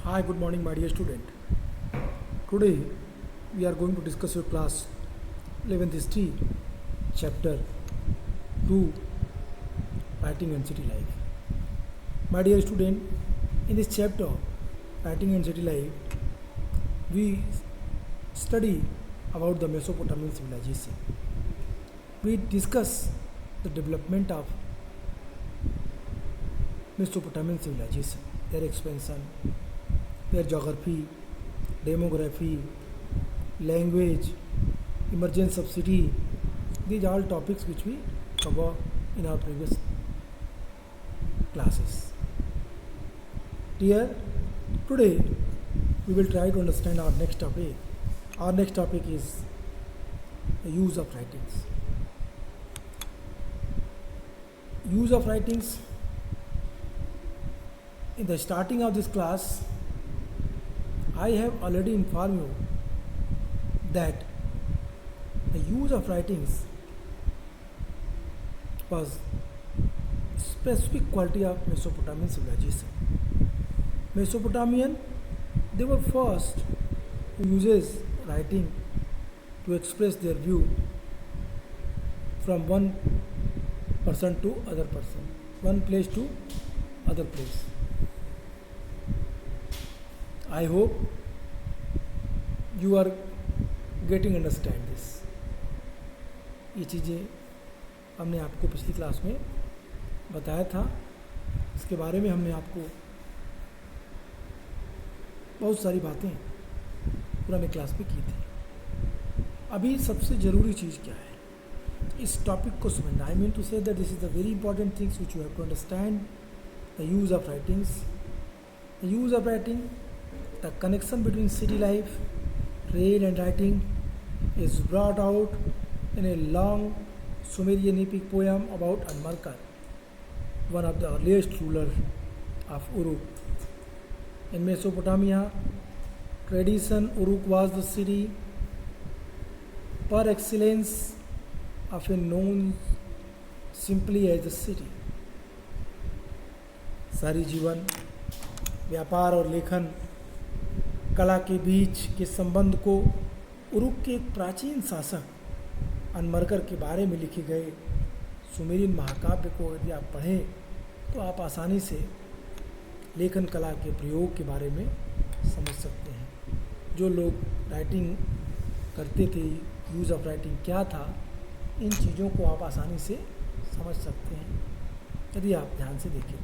Hi, good morning, my dear student. Today we are going to discuss your class 11th history, chapter 2, writing and city life. My dear student, in this chapter, writing and city life, we study about the Mesopotamian civilization. We discuss the development of Mesopotamian civilization, their expansion, their geography, demography, language, emergence of city. These are all topics which we cover in our previous classes. Dear, today we will try to understand our next topic. Our next topic is the use of writings. Use of writings. In the starting of this class, I have already informed you that the use of writings was specific quality of Mesopotamian civilization. Mesopotamian, they were first who uses writing to express their view from one person to other person, one place to other place. I hope you are getting understand this. ये चीज़ें हमने आपको पिछली class में बताया था, इसके बारे में हमने आपको बहुत सारी बातें पुराने क्लास में की थी. अभी सबसे ज़रूरी चीज़ क्या है इस टॉपिक को समझना. I mean to say that this is the very important things which you have to understand. The use of writings, the use of writing, the connection between city life, trade and writing is brought out in a long Sumerian epic poem about Anmarkar, one of the earliest rulers of Uruk. In Mesopotamia tradition, Uruk was the city par excellence, often known simply as the city. सारी जीवन, व्यापार और लेखन, कला के बीच के संबंध को उरुक के एक प्राचीन शासक अनमरकर के बारे में लिखे गए सुमेरियन महाकाव्य को यदि आप पढ़ें तो आप आसानी से लेखन कला के प्रयोग के बारे में समझ सकते हैं. जो लोग राइटिंग करते थे, यूज़ ऑफ राइटिंग क्या था, इन चीज़ों को आप आसानी से समझ सकते हैं यदि आप ध्यान से देखें तो.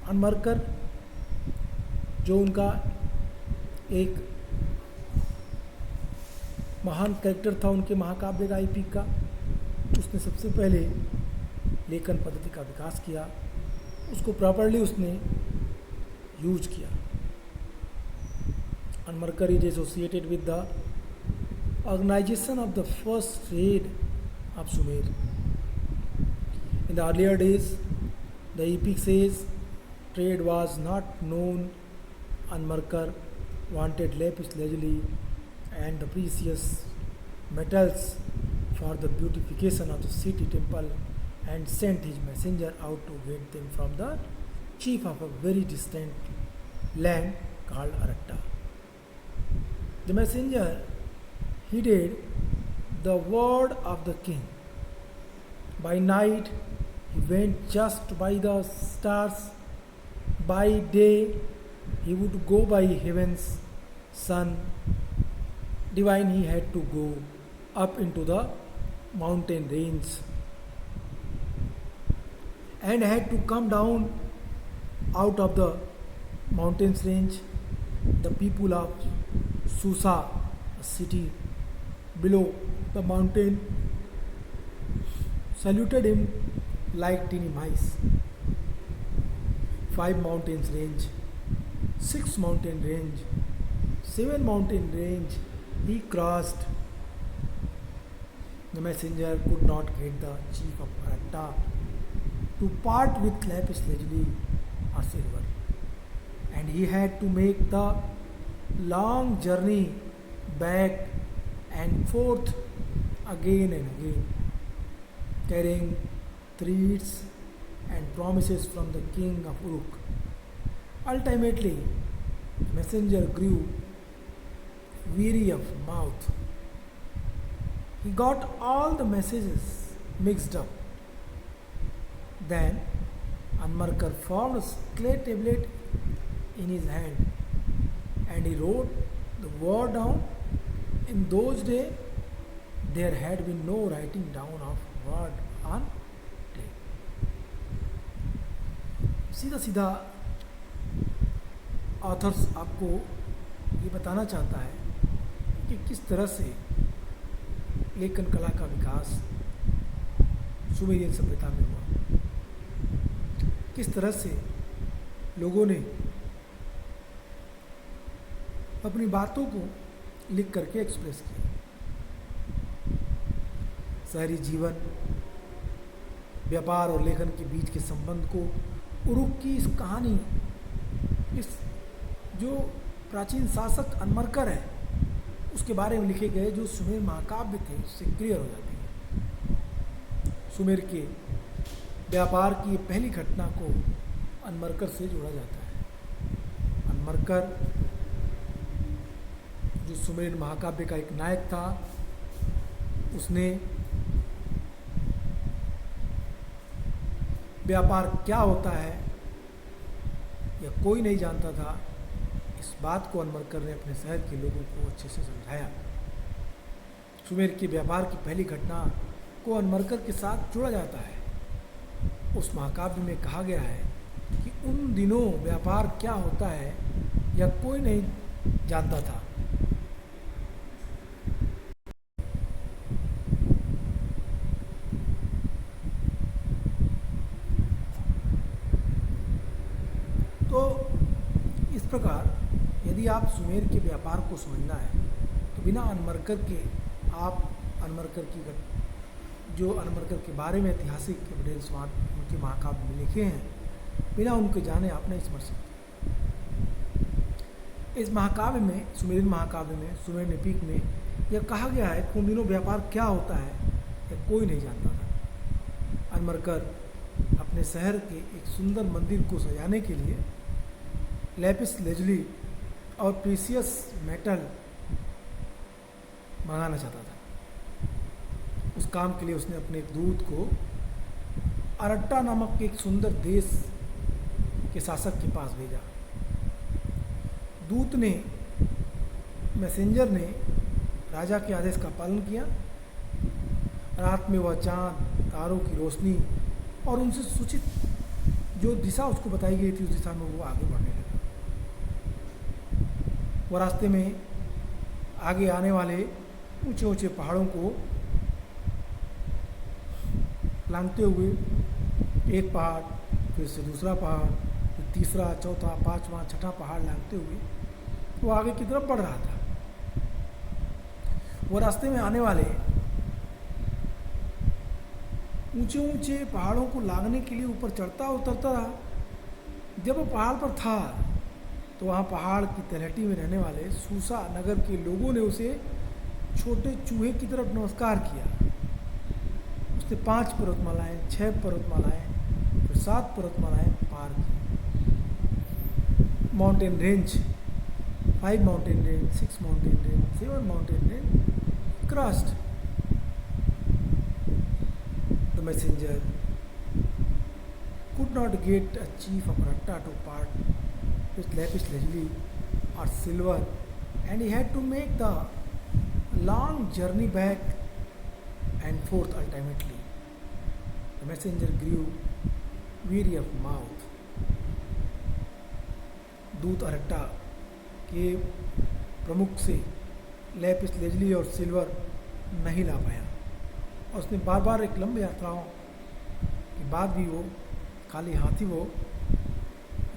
अनमरकर जो उनका एक महान कैरेक्टर था उनके महाकाव्य का, एपिक का, उसने सबसे पहले लेखन पद्धति का विकास किया, उसको प्रॉपरली उसने यूज किया. Enmerkar is associated with the organisation of the first trade of Sumer. In the earlier days the epic says trade was not known. Anmarkar wanted lapis lazuli and the precious metals for the beautification of the city temple and sent his messenger out to get them from the chief of a very distant land called Aratta. The messenger heeded the word of the king. By night he went just by the stars. By day he would go by heaven's sun. Divine, he had to go up into the mountain range and had to come down out of the mountains range. The people of Susa, a city below the mountain, saluted him like tiny mice. 5 mountains range, 6 mountain range, 7 mountain range he crossed. The messenger could not get the chief of Aratta to part with lapis lazuli or silver, and he had to make the long journey back and forth again and again, carrying threads and promises from the king of Uruk. Ultimately, the messenger grew weary of mouth. He got all the messages mixed up. Then Anmarkar found a clay tablet in his hand and he wrote the word down. In those days, there had been no writing down of word on clay. सीधा सीधा authors आपको ये बताना चाहता है कि किस तरह से लेखन कला का विकास सुमेरियन सभ्यता में हुआ, किस तरह से लोगों ने अपनी बातों को लिख करके एक्सप्रेस किया। शहरी जीवन, व्यापार और लेखन के बीच के संबंध को उरुक की इस कहानी, इस जो प्राचीन शासक अनमरकर है उसके बारे में लिखे गए जो सुमेर महाकाव्य थे उससे क्लियर हो जाती है। सुमेर के व्यापार की पहली घटना को अनमरकर से जोड़ा जाता है। अनमरकर जो सुमेर महाकाव्य का एक नायक था, उसने व्यापार क्या होता है यह कोई नहीं जानता था, इस बात को अनमरकर ने अपने शहर के लोगों को अच्छे से समझाया। सुमेर के व्यापार की पहली घटना को अनमरकर के साथ जोड़ा जाता है। उस महाकाव्य में कहा गया है कि उन दिनों व्यापार क्या होता है यह कोई नहीं जानता था। तो इस प्रकार यदि आप सुमेर के व्यापार को समझना है तो बिना अनमरकर के आप अनमरकर की जो अनमरकर के बारे में ऐतिहासिक एविडेंस वहाँ उनके महाकाव्य में लिखे हैं, बिना उनके जाने आप नहीं समझ सकते। इस महाकाव्य में, सुमेरियन महाकाव्य में, सुमेर लिपि में यह कहा गया है कि उन दिनों व्यापार क्या होता है यह कोई नहीं जानता था। अनमरकर अपने शहर के एक सुंदर मंदिर को सजाने के लिए लैपिस लेजुली और प्रीसियस मेटल मंगाना चाहता था। उस काम के लिए उसने अपने एक दूत को अरट्टा नामक एक सुंदर देश के शासक के पास भेजा। दूत ने, मैसेंजर ने राजा के आदेश का पालन किया। रात में वह चांद, तारों की रोशनी और उनसे सूचित जो दिशा उसको बताई गई थी उस दिशा में वो आगे बढ़ने लगा। वह रास्ते में आगे आने वाले ऊंचे ऊंचे पहाड़ों को लांघते हुए एक पहाड़, फिर से दूसरा पहाड़, फिर तीसरा, चौथा, पांचवा, छठा पहाड़ लांघते हुए वो आगे की तरफ बढ़ रहा था। वो रास्ते में आने वाले ऊंचे ऊंचे पहाड़ों को लांघने के लिए ऊपर चढ़ता उतरता रहा। जब वो पहाड़ पर था तो वहाँ पहाड़ की तलहटी में रहने वाले सूसा नगर के लोगों ने उसे छोटे चूहे की तरफ नमस्कार किया। उसने 5 पर्वतमालाएं, 6 पर्वतमालाएं, फिर 7 पर्वतमालाएं पार की। Mountain range, 5 mountain range, 6 mountain range, 7 mountain range crossed. The messenger could not get a chief of Ratta to part with lapis lazuli or silver, and he had to make the long journey back and forth ultimately. The messenger grew weary of mouth. दूत अरट्टा के प्रमुख से Lapis Leslie और silver नहीं ला पाया और उसने बार बार एक लंबी यात्राओं के बाद भी वो खाली हाथ ही वो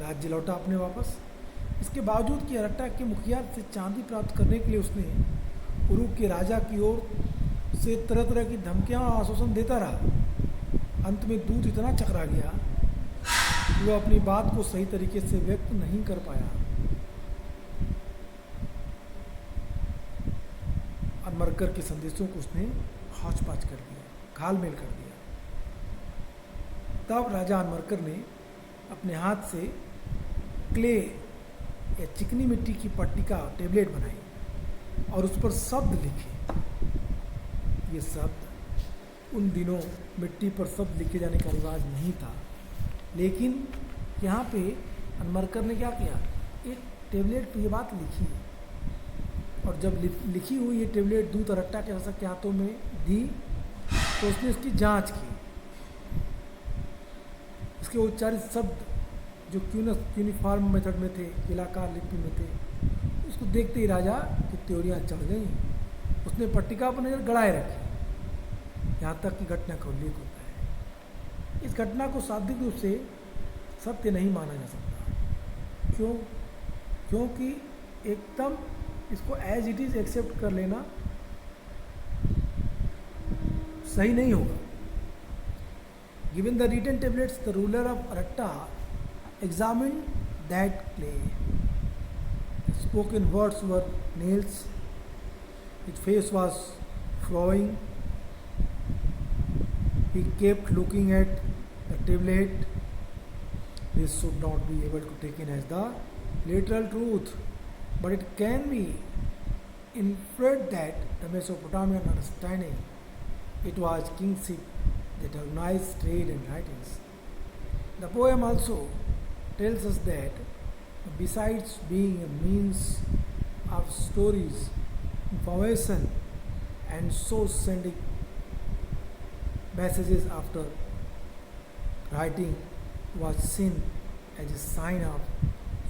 राज्य लौटा अपने वापस। इसके बावजूद कि अरट्टा के मुखिया से चांदी प्राप्त करने के लिए उसने उरुक के राजा की ओर से तरह तरह की धमकियां और आश्वासन देता रहा। अंत में दूत इतना चकरा गया कि वो अपनी बात को सही तरीके से व्यक्त नहीं कर पाया। अनमरकर के संदेशों को उसने हौच-पाच कर दिया, घाल-मेल कर दिया। तब राजा अनमरकर ने अपने हाथ से क्ले या चिकनी मिट्टी की पट्टी का टेबलेट बनाई और उस पर शब्द लिखे। ये शब्द उन दिनों मिट्टी पर शब्द लिखे जाने का रिवाज नहीं था, लेकिन यहाँ पे अनमरकर ने क्या किया, एक टेबलेट पर ये बात लिखी और जब लिखी हुई ये टेबलेट दूत और रट्टा के शासक के हाथों में दी तो उसने उसकी जांच की। इसके उच्चारित शब्द जो क्यूनिफॉर्म मेथड में थे, किलाकार लिपि में थे, उसको देखते ही राजा की त्योरियाँ चढ़ गई। उसने पट्टिका पर नज़र गड़ाए रखी। यहाँ तक कि घटना का उल्लेख होता है। इस घटना को शाब्दिक रूप से सत्य नहीं माना जा सकता। क्यों? क्योंकि एकदम इसको एज इट इज़ एक्सेप्ट कर लेना सही नहीं होगा। Given the written tablets, the ruler of Aratta examined that clay. The spoken words were nails. His face was frowning. He kept looking at the tablet. This should not be able to be taken as the literal truth, but it can be inferred that the Mesopotamian understanding it was kingship that organized trade and writings. The poem also tells us that besides being a means of stories, information, and so sending messages after writing was seen as a sign of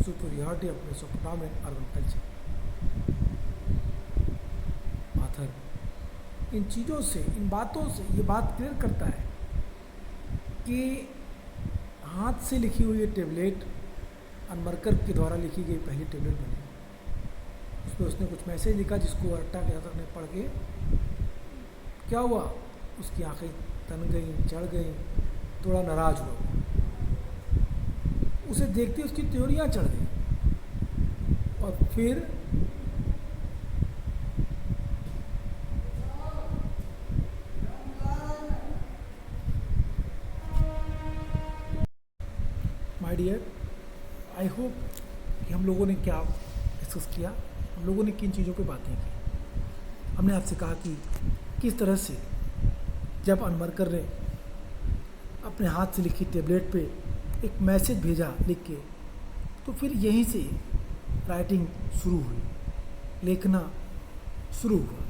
superiority of Mesopotamian urban culture. Author इन चीज़ों से, इन बातों से ये बात clear करता है कि हाथ से लिखी हुई ये टेबलेट अनमरकर के द्वारा लिखी गई पहली टेबलेट बनी। उसमें उसने कुछ मैसेज लिखा जिसको रट्टा के शासक ने पढ़ के क्या हुआ, उसकी आंखें तन गई, चढ़ गई, थोड़ा नाराज हुआ। उसे देखते उसकी त्योरियाँ चढ़ गई और फिर माय डियर, आई होप कि हम लोगों ने क्या डिस्कस किया, हम लोगों ने किन चीज़ों पे बातें की। हमने आपसे कहा कि किस तरह से जब अनमरकर ने अपने हाथ से लिखी टेबलेट पे एक मैसेज भेजा लिख के, तो फिर यहीं से राइटिंग शुरू हुई, लिखना शुरू हुआ।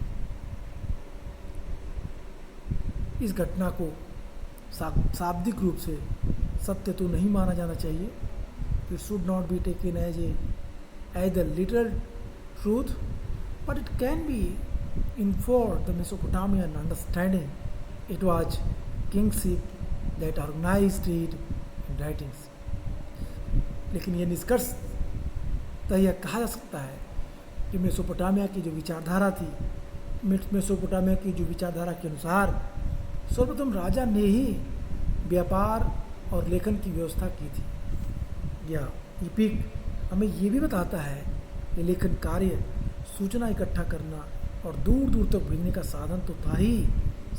इस घटना को शाब्दिक रूप से सत्य तो नहीं माना जाना चाहिए। It should not be taken as the literal truth, but it can be inferred the Mesopotamian understanding it was kingship that organized trade and writings. लेकिन ये निष्कर्ष तो यह कहा जा सकता है कि मेसोपोटामिया की जो विचारधारा थी, मेसोपोटामिया की जो विचारधारा के अनुसार सर्वप्रथम राजा ने ही व्यापार और लेखन की व्यवस्था की थी। यह इपिक हमें ये भी बताता है कि लेखन कार्य सूचना इकट्ठा करना और दूर दूर तक भेजने का साधन तो था ही,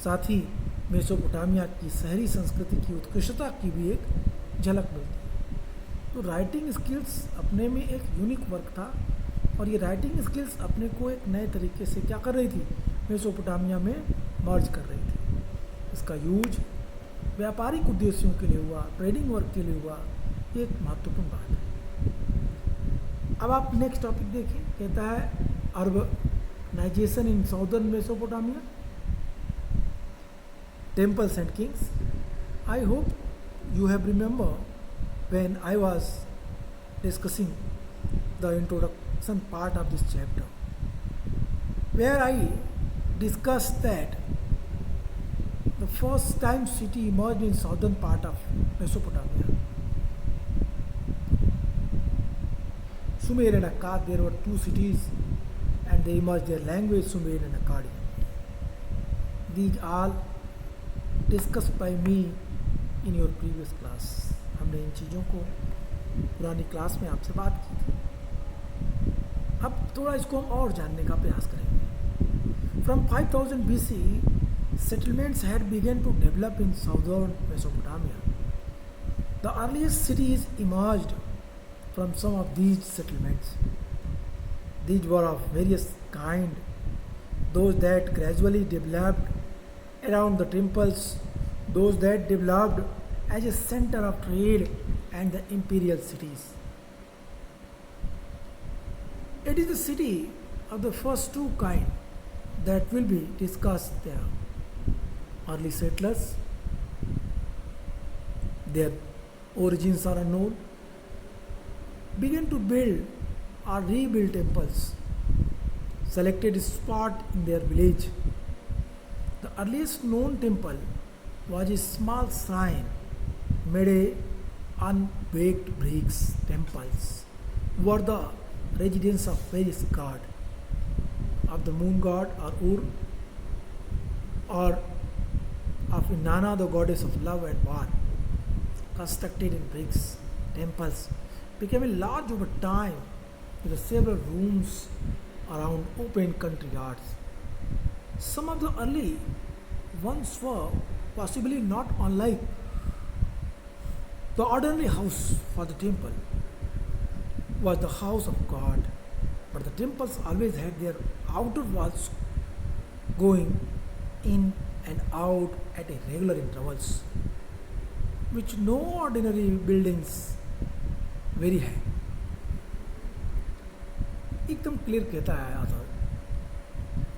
साथ ही मेसोपोटामिया की शहरी संस्कृति की उत्कृष्टता की भी एक झलक मिलती। तो राइटिंग स्किल्स अपने में एक यूनिक वर्क था और ये राइटिंग स्किल्स अपने को एक नए तरीके से क्या कर रही थी, मेसोपोटामिया में मर्ज कर रही थी। इसका यूज व्यापारिक उद्देश्यों के लिए हुआ, ट्रेडिंग वर्क के लिए हुआ, ये एक महत्वपूर्ण बात है। अब आप नेक्स्ट टॉपिक देखिए, कहता है urbanisation in southern Mesopotamia, temples and kings. I hope you have remember when I was discussing the introduction part of this chapter, where I discussed that the first time city emerged in southern part of Mesopotamia, Sumer and Akkad. There were two cities and they emerged their language, Sumer and Akkadi. These all discussed by me in your previous class. हमने इन चीज़ों को पुरानी class में आपसे बात की थी। अब थोड़ा इसको हम और जानने का प्रयास करेंगे। From 5000 BC, settlements had begun to develop in southern Mesopotamia. The earliest cities emerged from some of these settlements. These were of various kind, those that gradually developed around the temples, those that developed as a center of trade and the imperial cities. It is the city of the first two kind that will be discussed there. Early settlers, their origins are unknown, began to build or rebuild temples, selected a spot in their village. The earliest known temple was a small shrine made of unbaked bricks. Temples were the residence of various gods, of the moon god or Ur, or of Inanna, the goddess of love and war. Constructed in bricks, temples became large over time with several rooms around open country yards. Some of the early ones were possibly not unlike the ordinary house, for the temple was the house of God, but the temples always had their outer walls going in and out at irregular intervals, which no ordinary buildings very है. एकदम clear कहता है author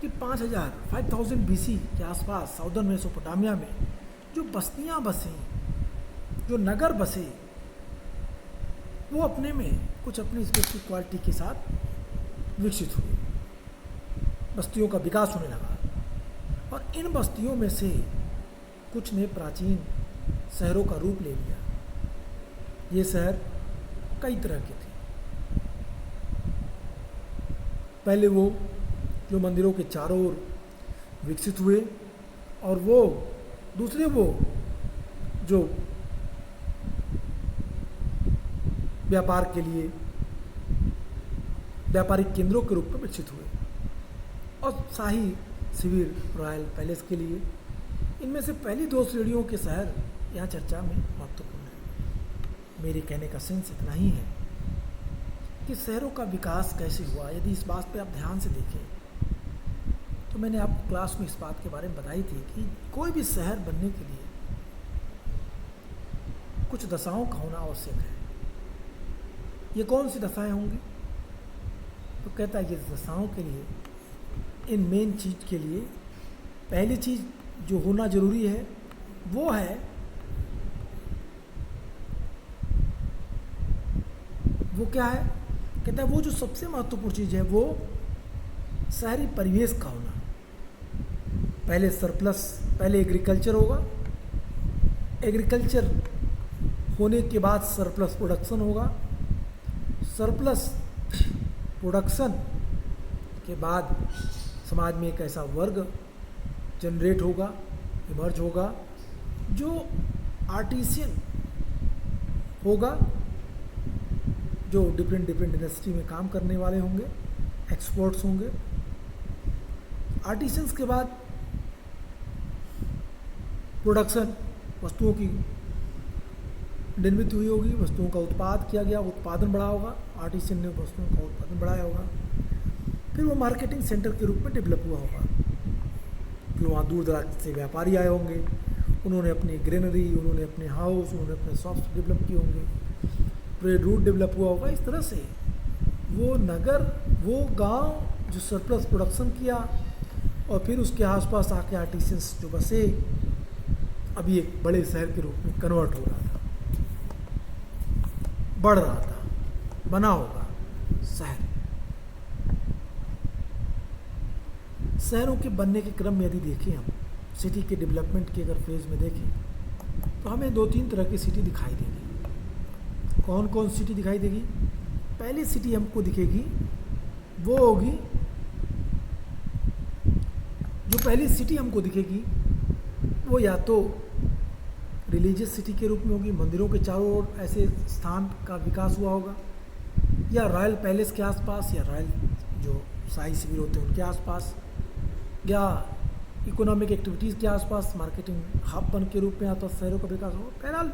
कि 5000 BC के आसपास southern Mesopotamia में जो बस्तियां बसी, जो नगर बसे, वो अपने में कुछ अपनी स्पेसिफिक क्वालिटी के साथ विकसित हुए. बस्तियों का विकास होने लगा और इन बस्तियों में से कुछ ने प्राचीन शहरों का रूप ले लिया. ये शहर कई तरह के थे. पहले वो जो मंदिरों के चारों ओर विकसित हुए, और वो दूसरे वो जो व्यापार के लिए व्यापारिक केंद्रों के रूप में विकसित हुए, और शाही शिविर रॉयल पैलेस के लिए. इनमें से पहली दो श्रेणियों के शहर यहाँ चर्चा में महत्वपूर्ण है. मेरे कहने का सेंस इतना ही है कि शहरों का विकास कैसे हुआ. यदि इस बात पे आप ध्यान से देखें तो मैंने आपको क्लास में इस बात के बारे में बताई थी कि कोई भी शहर बनने के लिए कुछ दशाओं का होना आवश्यक है. ये कौन सी दशाएं होंगी? तो कहता है ये दशाओं के लिए, इन मेन चीज़ के लिए पहली चीज़ जो होना जरूरी है वो है वो क्या है? कहता है वो जो सबसे महत्वपूर्ण चीज़ है वो शहरी परिवेश का होना. पहले सरप्लस, पहले एग्रीकल्चर होगा, एग्रीकल्चर होने के बाद सरप्लस प्रोडक्शन होगा, सरप्लस प्रोडक्शन के बाद समाज में एक ऐसा वर्ग जनरेट होगा, इमर्ज होगा, जो आर्टिसियन होगा, जो डिफरेंट इंडस्ट्री में काम करने वाले होंगे, एक्सपर्ट्स होंगे. आर्टिसंस के बाद प्रोडक्शन, वस्तुओं की निर्मित हुई होगी, वस्तुओं का उत्पाद किया गया, उत्पादन बढ़ा होगा, आर्टिसन ने वस्तुओं का उत्पादन बढ़ाया होगा. फिर वो मार्केटिंग सेंटर के रूप में डेवलप हुआ होगा. फिर वहाँ दूर दराज से व्यापारी आए होंगे, उन्होंने अपनी ग्रेनरी, उन्होंने अपने हाउस, उन्होंने अपने शॉप्स डेवलप किए होंगे, ट्रेड रूट डेवलप हुआ होगा. इस तरह से वो नगर, वो गांव जो सरप्लस प्रोडक्शन किया और फिर उसके आसपास आके आर्टिसंस जो बसे, अभी एक बड़े शहर के रूप में कन्वर्ट हो रहा था, बढ़ रहा था, बना होगा शहर. शहरों के बनने के क्रम में यदि देखें, हम सिटी के डेवलपमेंट के अगर फेज में देखें तो हमें 2-3 तरह की सिटी दिखाई देगी. कौन कौन सिटी दिखाई देगी? पहली सिटी हमको दिखेगी वो होगी, जो पहली सिटी हमको दिखेगी वो या तो रिलीजियस सिटी के रूप में होगी, मंदिरों के चारों ओर ऐसे स्थान का विकास हुआ होगा, या रॉयल पैलेस के आसपास, या रॉयल जो शाही शिविर होते हैं उनके आसपास, या इकोनॉमिक एक्टिविटीज़ के आसपास मार्केटिंग हब बन के रूप में आता शहरों का विकास होगा. बहरहाल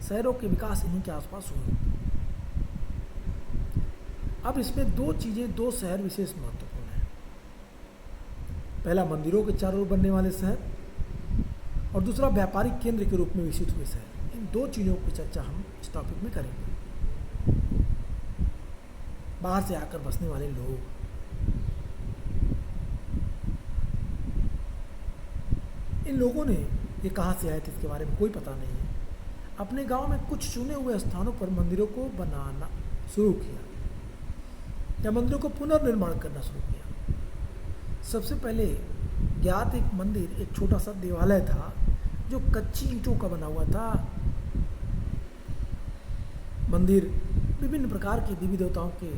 शहरों के विकास इन्हीं के आसपास हुए। अब इसमें दो चीज़ें, दो शहर विशेष महत्वपूर्ण हैं। पहला मंदिरों के चारों ओर बनने वाले शहर, और दूसरा व्यापारिक केंद्र के रूप में विकसित हुए शहर। इन दो चीज़ों की चर्चा हम इस टॉपिक में करेंगे। बाहर से आकर बसने वाले लोग, इन लोगों ने ये कहाँ से आए थे इसके बारे में कोई पता नहीं है। अपने गांव में कुछ चुने हुए स्थानों पर मंदिरों को बनाना शुरू किया या मंदिरों को पुनर्निर्माण करना शुरू किया। सबसे पहले ज्ञात एक मंदिर, एक छोटा सा देवालय था जो कच्ची ईंटों का बना हुआ था। मंदिर विभिन्न प्रकार के देवी देवताओं के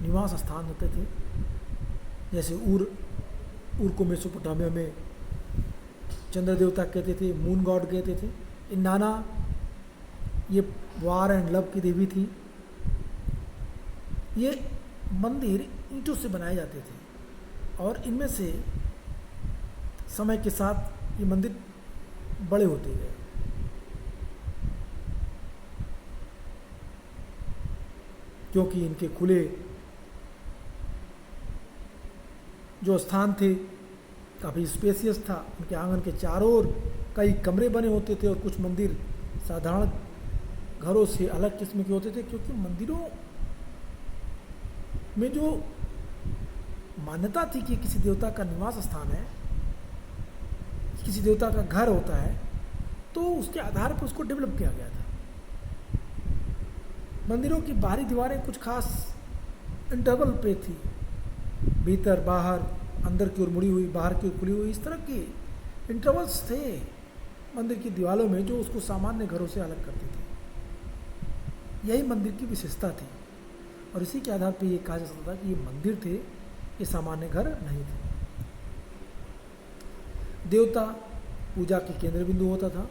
निवास स्थान होते थे, जैसे ऊर को मेसोपोटामिया में चंद्र देवता कहते थे, मून गॉड कहते थे। इन्नाना ये वार एंड लव की देवी थी। ये मंदिर ईंटों से बनाए जाते थे और इनमें से समय के साथ ये मंदिर बड़े होते गए। क्योंकि इनके खुले जो स्थान थे काफ़ी स्पेसियस था, उनके आंगन के चारों ओर कई कमरे बने होते थे और कुछ मंदिर साधारण घरों से अलग किस्म के होते थे। क्योंकि मंदिरों में जो मान्यता थी कि किसी देवता का निवास स्थान है, किसी देवता का घर होता है, तो उसके आधार पर उसको डेवलप किया गया था। मंदिरों की बाहरी दीवारें कुछ खास इंटरवल पे थी, भीतर बाहर, अंदर की ओर मुड़ी हुई, बाहर की ओर खुली हुई, इस तरह के इंटरवल्स थे मंदिर की दीवारों में जो उसको सामान्य घरों से अलग करते थे। यही मंदिर की विशेषता थी और इसी के आधार पर यह कहा जा सकता था कि ये मंदिर थे, ये सामान्य घर नहीं थे। देवता पूजा के केंद्र बिंदु होता था।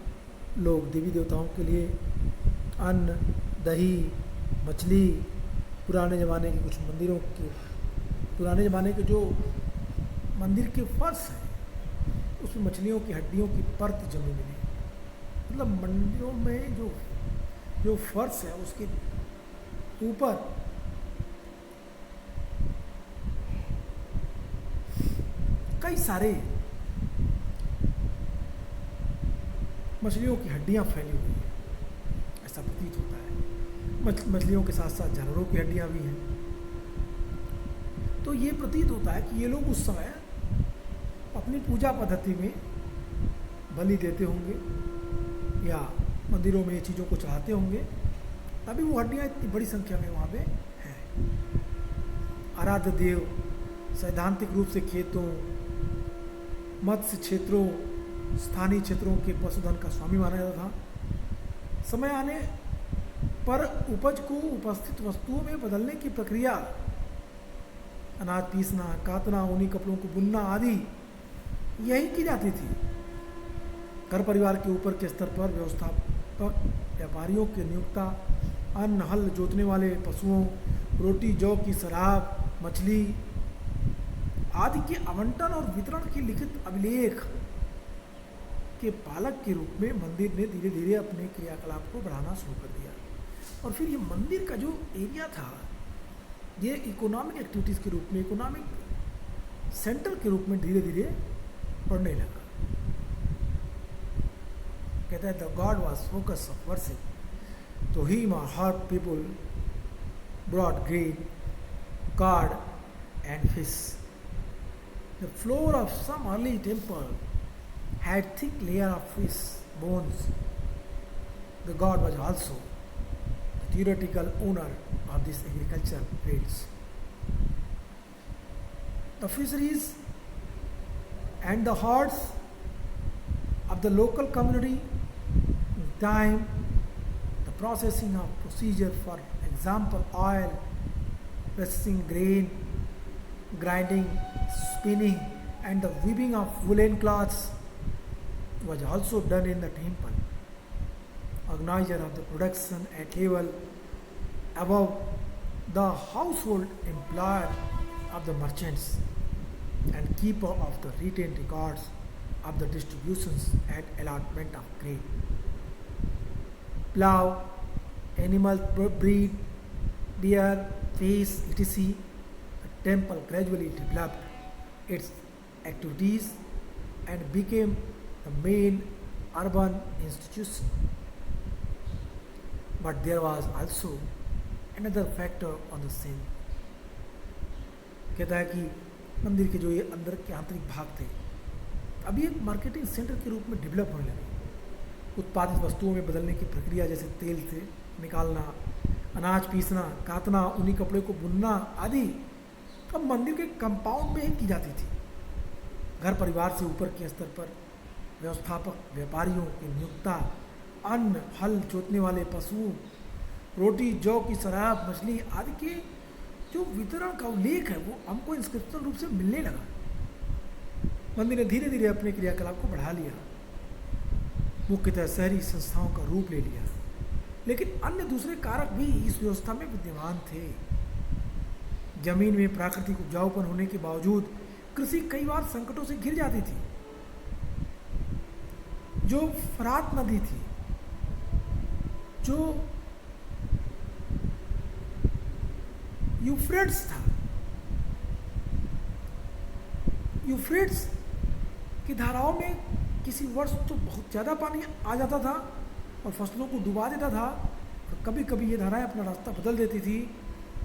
लोग देवी देवताओं के लिए अन्न, दही, मछली, पुराने ज़माने के कुछ मंदिरों के, पुराने ज़माने के जो मंदिर के फर्श हैं उसमें मछलियों की हड्डियों की परत जमी मिली। मतलब मंदिरों में जो फर्श है उसके ऊपर कई सारे मछलियों की हड्डियां फैली हुई हैं, ऐसा प्रतीत होता है। मछलियों के साथ साथ जानवरों की हड्डियां भी हैं। तो ये प्रतीत होता है कि ये लोग उस समय अपनी पूजा पद्धति में बलि देते होंगे या मंदिरों में ये चीज़ों को चढ़ाते होंगे, तभी वो हड्डियां इतनी बड़ी संख्या में वहाँ पे हैं। आराध्य देव सैद्धांतिक रूप से खेतों, मत्स्य क्षेत्रों, स्थानीय क्षेत्रों के पशुधन का स्वामी माना जाता था। समय आने पर उपज को उपस्थित वस्तुओं में बदलने की प्रक्रिया, अनाज पीसना, काटना, ऊनी कपड़ों को बुनना आदि यही की जाती थी। घर परिवार के ऊपर के स्तर पर व्यवस्थापक व्यापारियों की नियुक्ता, अन्न, हल जोतने वाले पशुओं, रोटी, जौ की शराब, मछली आदि के आवंटन और वितरण की लिखित अभिलेख के पालक के रूप में मंदिर ने धीरे धीरे अपने क्रियाकलाप को बढ़ाना शुरू कर दिया। और फिर ये मंदिर का जो एरिया था, ये इकोनॉमिक एक्टिविटीज़ के रूप में, इकोनॉमिक सेंटर के रूप में धीरे धीरे बढ़ने लगा। कहता है the god was focus of worship, तो हिम और her people broad grain, curd and fish. The floor of some early temple had thick layer of fish bones. The god was also the theoretical owner of these agricultural fields. The fisheries and the herds of the local community, in time, the processing of procedure, for example, oil, processing grain, grinding, spinning, and the weaving of woolen cloths was also done in the temple. Organizer of the production at level above the household employer of the merchants and keeper of the written records of the distributions and allotment of grain. plow, animal breed, deer, fish, etc. The temple gradually developed its activities and became the main urban institution. But there was also another factor on the scene. कहता है कि मंदिर के जो ये अंदर के आंतरिक भाग थे अभी एक मार्केटिंग सेंटर के रूप में डेवलप होने लगे। उत्पादित वस्तुओं में बदलने की प्रक्रिया जैसे तेल से निकालना, अनाज पीसना, काटना, ऊनी कपड़े को बुनना आदि अब मंदिर के कंपाउंड में ही की जाती थी। घर परिवार से ऊपर के स्तर पर व्यवस्थापक, व्यापारियों की नियुक्ता, अन्न, हल जोतने वाले पशु, रोटी, जौ की शराब, मछली आदि के जो वितरण का उल्लेख है वो हमको इंस्क्रिप्शन रूप से मिलने लगा। मंदिर ने धीरे धीरे अपने क्रियाकलाप को बढ़ा लिया, मुख्यतः शहरी संस्थाओं का रूप ले लिया, लेकिन अन्य दूसरे कारक भी इस व्यवस्था में विद्यमान थे। जमीन में प्राकृतिक उपजाऊपन होने के बावजूद कृषि कई बार संकटों से घिर जाती थी। जो फरात नदी थी, जो यूफ्रेट्स था, यूफ्रेट्स की धाराओं में किसी वर्ष तो बहुत ज़्यादा पानी आ जाता था और फसलों को डुबा देता था, और कभी कभी ये धाराएं अपना रास्ता बदल देती थी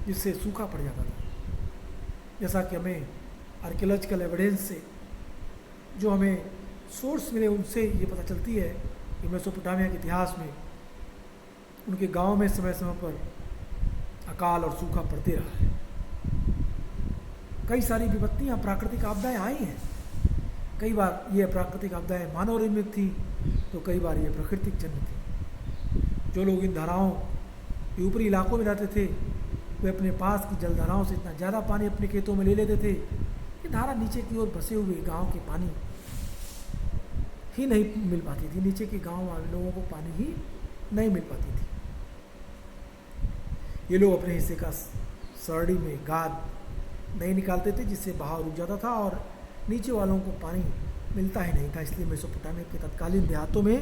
जिससे सूखा पड़ जाता था। जैसा कि हमें आर्कियोलॉजिकल एविडेंस से जो हमें सोर्स मिले उनसे ये पता चलती है कि मेसोपोटामिया के इतिहास में उनके गांव में समय समय पर अकाल और सूखा पड़ते रहा है। कई सारी विपत्तियां, प्राकृतिक आपदाएं आई हैं। कई बार ये प्राकृतिक आपदाएं मानव निर्मित थी तो कई बार ये प्राकृतिक जन्य थी। जो लोग इन धाराओं के ऊपरी इलाकों में रहते थे वे अपने पास की जलधाराओं से इतना ज़्यादा पानी अपने खेतों में ले लेते थे कि धारा नीचे की ओर बसे हुए गांव के पानी ही नहीं मिल पाती थी। नीचे के गांव वाले लोगों को पानी ही नहीं मिल पाती थी। ये लोग अपने हिस्से का सरड़ी में गाद नहीं निकालते थे जिससे बहाव रुक जाता था और नीचे वालों को पानी मिलता ही नहीं था। इसलिए मेसोपोटामिया के तत्कालीन देहातों में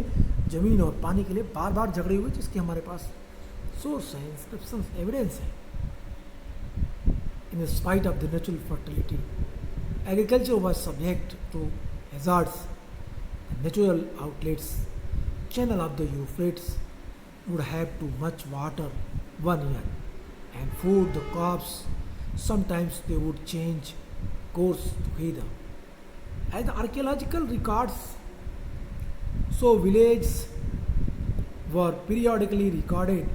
ज़मीन और पानी के लिए बार बार झगड़े हुए, जिसके हमारे पास सोर्स है, इंस्क्रिप्शन एविडेंस है। In spite of the natural fertility, agriculture was subject to hazards. The natural outlets, channel of the Euphrates, would have too much water one year and food the crops. Sometimes they would change course together. As the archaeological records show, villages were periodically recorded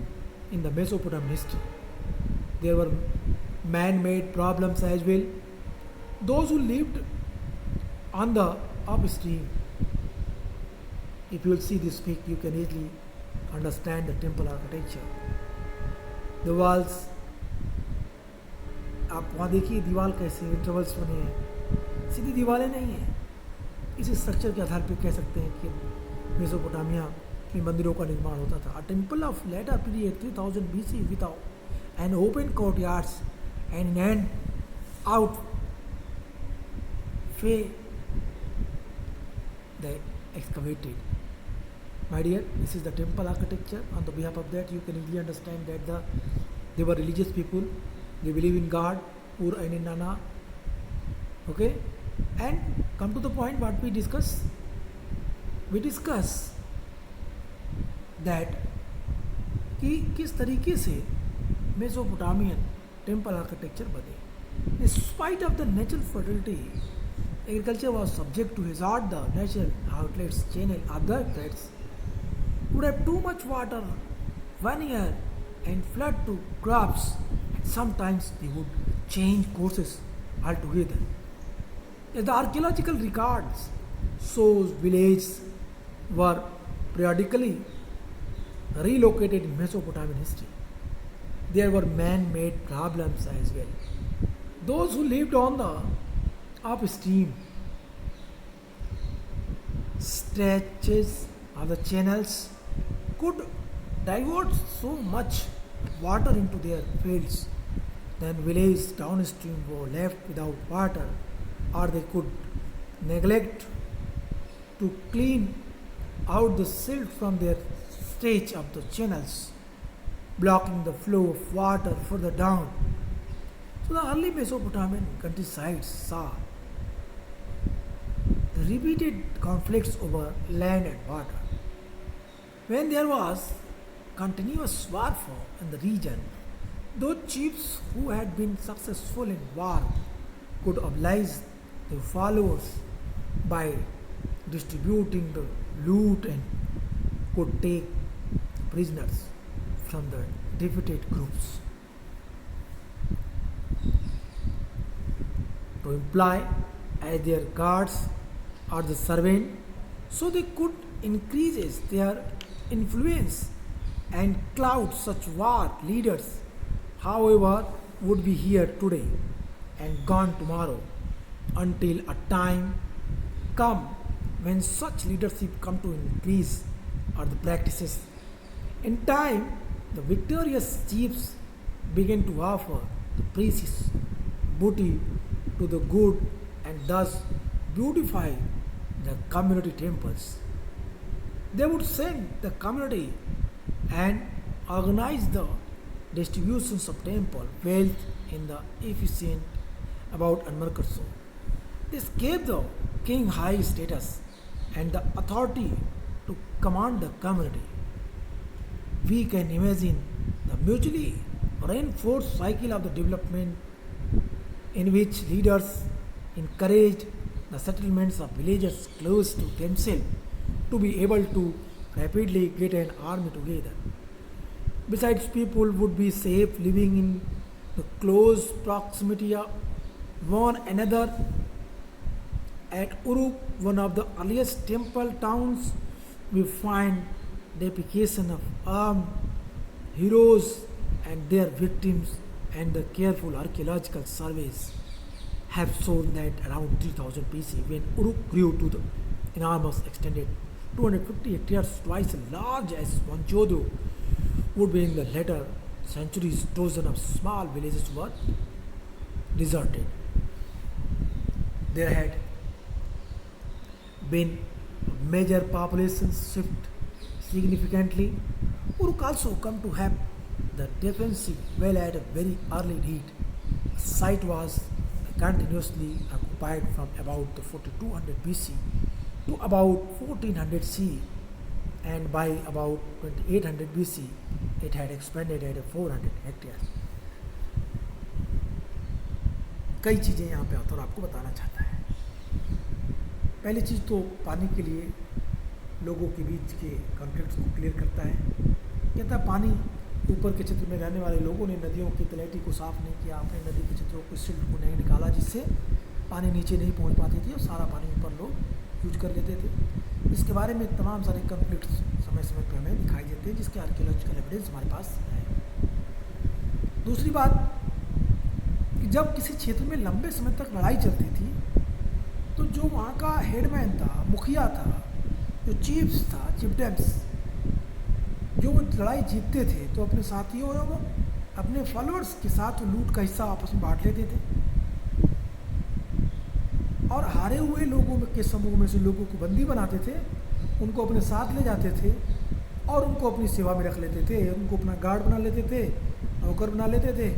in the Mesopotamian history. There were man-made problems as well. Those who lived on the upstream, if you will see this pic, you can easily understand the temple architecture. The walls, आप वहाँ देखिए दीवार कैसे intervals बने हैं, सीधी दीवारें नहीं हैं। इस स्ट्रक्चर के आधार पर कह सकते हैं कि मेसोपोटामिया में मंदिरों का निर्माण होता था। A temple of later period 3000 BC without an open courtyards and an out way they excavated. My dear, this is the temple architecture. On the behalf of that, you can easily understand that they were religious people. They believe in God, Ur and Nana. Okay, and come to the point. What we discuss? We discuss that कि किस तरीके से Mesopotamian temple architecture बने। In spite of the natural fertility, agriculture was subject to hazard. The natural outlets, channel, other threats would have too much water one year and flood to crops, and sometimes they would change courses altogether. As the archaeological records shows, villages were periodically relocated in Mesopotamian history. There were man-made problems as well. Those who lived on the upstream stretches of the channels could divert so much water into their fields. Then villages downstream were left without water, or they could neglect to clean out the silt from their stretch of the channels, blocking the flow of water further down. So the early Mesopotamian countryside saw the repeated conflicts over land and water. When there was continuous warfare in the region, those chiefs who had been successful in war could oblige their followers by distributing the loot and could take prisoners from the defeated groups. To imply as their guards or the servant, so they could increase their influence and cloud such war leaders, however, would be here today and gone tomorrow until a time come when such leadership come to increase or the practices. In time, the victorious chiefs began to offer the precious booty to the good and thus beautify the community temples. They would send the community and organize the distributions of temple wealth in the efficient about Anmarkarso. This gave the king high status and the authority to command the community. We can imagine the mutually reinforced cycle of the development in which leaders encouraged the settlements of villages close to themselves to be able to rapidly get an army together. Besides, people would be safe living in the close proximity of one another. At Uruk, one of the earliest temple towns, we find deification of armed heroes and their victims, and the careful archaeological surveys have shown that around 3000 BC, when Uruk grew to the enormous extended 250 hectares, twice as large as Mohenjo-daro, would be in the later centuries, dozens of small villages were deserted. There had been major population shift significantly. Uruk also come to have the defensive well at a very early date. The site was continuously occupied from about the 4200 BC to about 1400 CE, and by about 2800 BC it had expanded at 400 hectares. कई चीज़ें यहाँ पे author आपको बताना चाहता है. पहली चीज़ तो पानी के लिए लोगों के बीच के कॉन्फ्लिक्ट्स को क्लियर करता है. कहता है पानी ऊपर के क्षेत्र में रहने वाले लोगों ने नदियों की तलहटी को साफ नहीं किया, अपने नदी के क्षेत्रों को सिल्ट को नहीं निकाला, जिससे पानी नीचे नहीं पहुंच पाती थी और सारा पानी ऊपर लोग यूज कर लेते थे. इसके बारे में तमाम सारे कॉन्फ्लिक्ट्स समय समय पर हमें दिखाई देते हैं, जिसके आर्कियोलॉजिकल एविडेंस हमारे पास है. दूसरी बात कि जब किसी क्षेत्र में लंबे समय तक लड़ाई चलती थी तो जो वहाँ का हेडमैन था, मुखिया था, जो चीफ्स था, चिफडेम्स, जो वो लड़ाई जीतते थे तो अपने साथियों और वो अपने फॉलोअर्स के साथ लूट का हिस्सा आपस में बांट लेते थे, और हारे हुए लोगों के समूह में से लोगों को बंदी बनाते थे, उनको अपने साथ ले जाते थे और उनको अपनी सेवा में रख लेते थे, उनको अपना गार्ड बना लेते थे, नौकर बना लेते थे,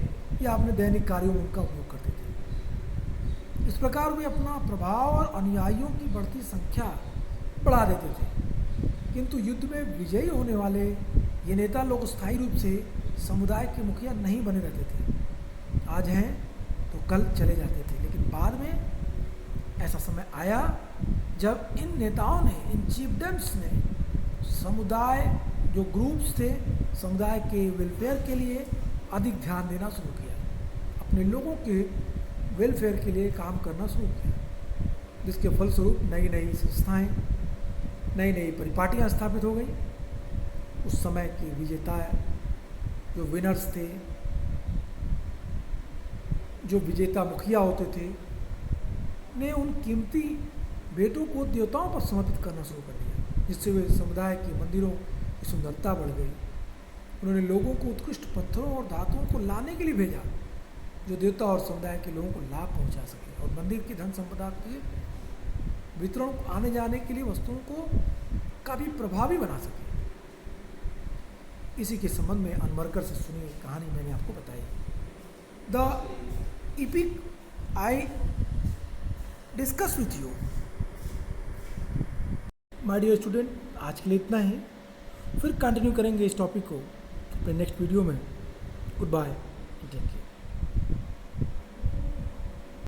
या अपने दैनिक कार्यों में उनका उपयोग करते थे. इस प्रकार वे अपना प्रभाव और अनुयायियों की बढ़ती संख्या बढ़ा देते थे. किंतु युद्ध में विजयी होने वाले ये नेता लोग स्थायी रूप से समुदाय के मुखिया नहीं बने रहते थे. आज हैं तो कल चले जाते थे, लेकिन बाद में ऐसा समय आया जब इन नेताओं ने, इन चीफडम्स ने समुदाय जो ग्रुप्स थे, समुदाय के वेलफेयर के लिए अधिक ध्यान देना शुरू किया, अपने लोगों के वेलफेयर के लिए काम करना शुरू किया, जिसके फलस्वरूप नई नई संस्थाएं, नई नई परिपाटियाँ स्थापित हो गई. उस समय के विजेता जो विनर्स थे, जो विजेता मुखिया होते थे, ने उन कीमती बेटों को देवताओं पर समर्पित करना शुरू कर दिया, जिससे वे समुदाय के मंदिरों की सुंदरता बढ़ गई. उन्होंने लोगों को उत्कृष्ट पत्थरों और धातुओं को लाने के लिए भेजा, जो देवता और समुदाय के लोगों को लाभ पहुंचा सके, और मंदिर की धन संपदा के वितरण आने जाने के लिए वस्तुओं को काफ़ी प्रभावी बना सके. इसी के संबंध में अनमरकर से सुनी कहानी मैंने आपको बताई। The epic I discuss with you. My dear student, आज के लिए इतना ही, फिर कंटिन्यू करेंगे इस टॉपिक को अपने नेक्स्ट वीडियो में। Good bye, take care.